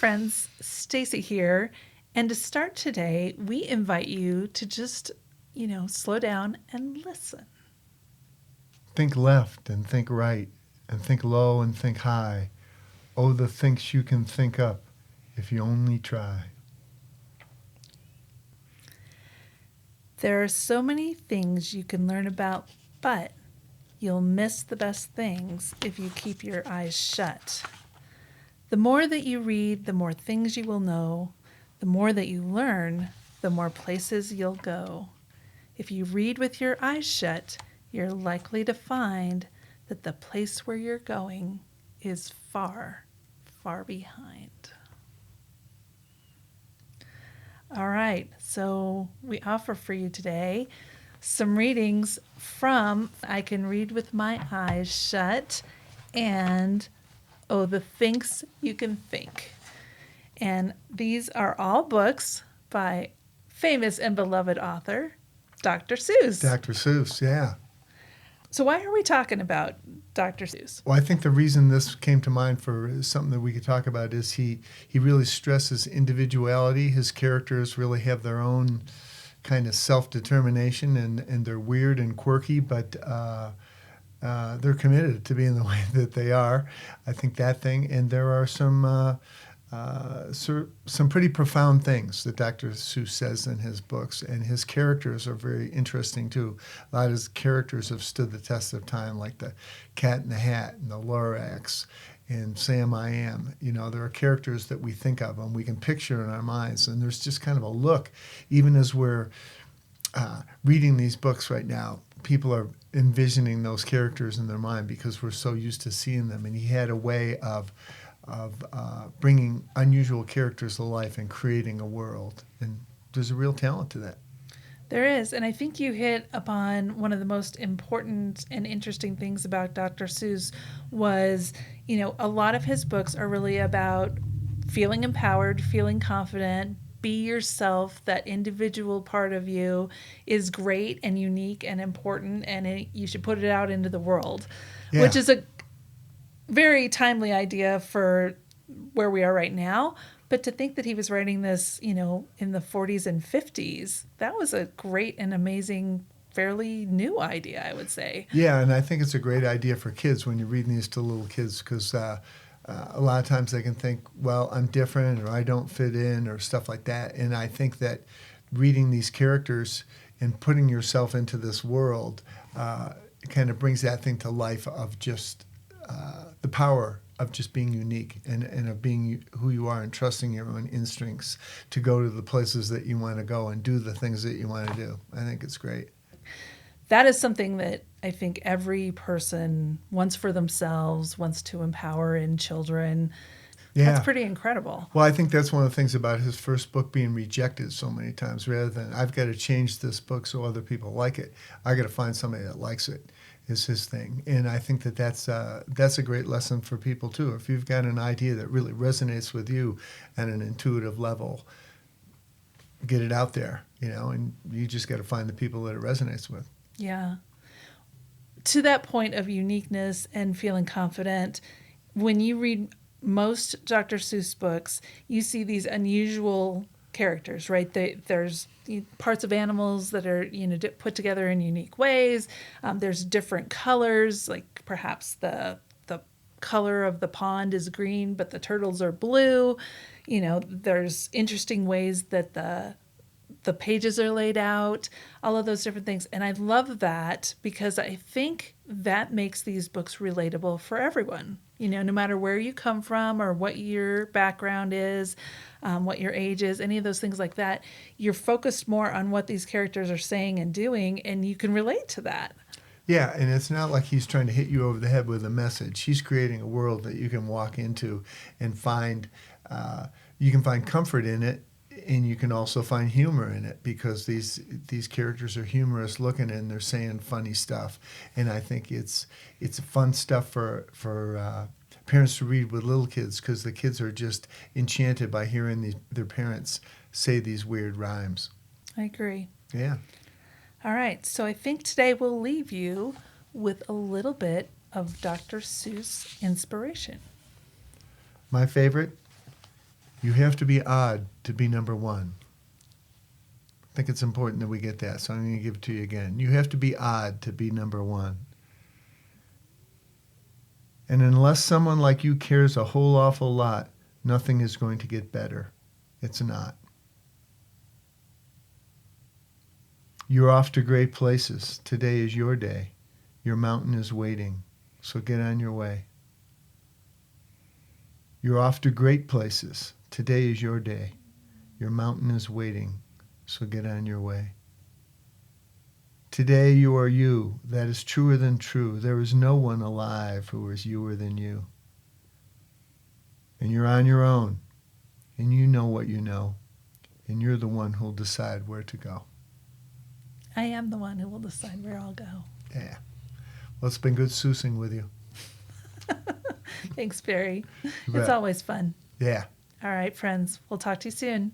friends, Stacy here. And to start today, we invite you to just, slow down and listen. Think left and think right, and think low and think high. Oh, the thinks you can think up if you only try. There are so many things you can learn about, but you'll miss the best things if you keep your eyes shut. The more that you read, the more things you will know. The more that you learn, the more places you'll go. If you read with your eyes shut, you're likely to find that the place where you're going is far, far behind. All right, so we offer for you today some readings from I Can Read with My Eyes Shut and Oh, the Things You Can Think. And these are all books by famous and beloved author Dr. Seuss. Dr. Seuss, yeah. So why are we talking about Dr. Seuss? Well, I think the reason this came to mind for something that we could talk about is he really stresses individuality. His characters really have their own kind of self-determination, and they're weird and quirky, but they're committed to being the way that they are. I think that thing, and there are some pretty profound things that Dr. Seuss says in his books, and his characters are very interesting too. A lot of his characters have stood the test of time, like the Cat in the Hat and the Lorax and Sam I Am. There are characters that we think of and we can picture in our minds, and there's just kind of a look, even as we're reading these books right now, people are envisioning those characters in their mind because we're so used to seeing them, and he had a way of bringing unusual characters to life and creating a world. And there's a real talent to that. There is, and I think you hit upon one of the most important and interesting things about Dr. Seuss was, a lot of his books are really about feeling empowered, feeling confident, be yourself. That individual part of you is great and unique and important, and you should put it out into the world, which is a very timely idea for where we are right now. But to think that he was writing this, in the 40s and 50s, that was a great and amazing, fairly new idea, I would say. Yeah, and I think it's a great idea for kids when you're reading these to little kids, because a lot of times they can think, well, I'm different, or I don't fit in, or stuff like that. And I think that reading these characters and putting yourself into this world kind of brings that thing to life of just the power of just being unique and of being who you are and trusting your own instincts to go to the places that you want to go and do the things that you want to do. I think it's great. That is something that I think every person wants for themselves, wants to empower in children. Yeah. That's pretty incredible. Well, I think that's one of the things about his first book being rejected so many times. Rather than, I've got to change this book so other people like it, I got to find somebody that likes it, is his thing. And I think that that's a great lesson for people too. If you've got an idea that really resonates with you at an intuitive level, get it out there, and you just got to find the people that it resonates with. Yeah. To that point of uniqueness and feeling confident, when you read most Dr. Seuss books, you see these unusual characters, right? There's parts of animals that are, put together in unique ways. There's different colors, like perhaps the color of the pond is green, but the turtles are blue. There's interesting ways that the pages are laid out, all of those different things. And I love that because I think that makes these books relatable for everyone. No matter where you come from or what your background is, what your age is, any of those things like that, you're focused more on what these characters are saying and doing, and you can relate to that. Yeah, and it's not like he's trying to hit you over the head with a message. He's creating a world that you can walk into and find, you can find comfort in it, and you can also find humor in it, because these characters are humorous looking and they're saying funny stuff. And I think it's fun stuff for parents to read with little kids, because the kids are just enchanted by hearing their parents say these weird rhymes. I agree. Yeah. All right, so I think today we'll leave you with a little bit of Dr. Seuss inspiration. My favorite, You have to be odd to be number one. I think it's important that we get that, so I'm going to give it to you again. You have to be odd to be number one. And unless someone like you cares a whole awful lot, nothing is going to get better. It's not. You're off to great places. Today is your day. Your mountain is waiting, so get on your way. You're off to great places. Today is your day. Your mountain is waiting, so get on your way. Today you are you. That is truer than true. There is no one alive who is youer than you. And you're on your own, and you know what you know, and you're the one who'll decide where to go. I am the one who will decide where I'll go. Yeah. Well, it's been good Seussing with you. Thanks, Barry. You It's bet. always fun. Yeah. All right, friends. We'll talk to you soon.